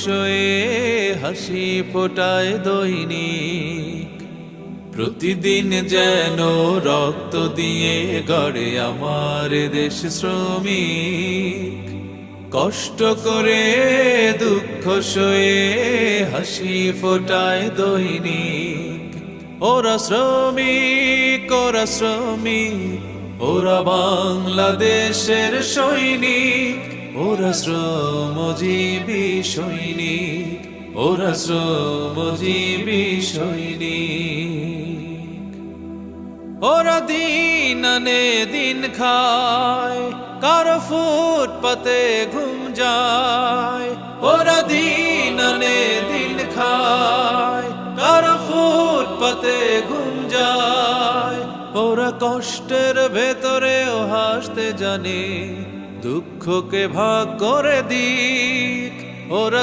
সয়ে হাসি ফোটায় দৈনিক। প্রতিদিন যেন রক্ত দিয়ে গড়ে আমার দেশ শ্রমিক। কষ্ট করে দুঃখ সয়ে হাসি ফোটায় দৈনিক। ওরা শ্রমিক, ওরা শ্রমিক, ওরা বাংলাদেশের সৈনিক। ওরা শ্রমজীবী সৈনিক, ওরা শ্রমজীবী সৈনিক। ওরা দিন আনে দিন খায়, কারো ফুটপাতে ঘুম যায়। ওরা দিন আনে দিন খায়, কারো ফুটপাতে ঘুম যায়। ওরা কষ্টের ভেতরেও হাসতে জানে, দুঃখকে ভাগ করে দিক। ওরা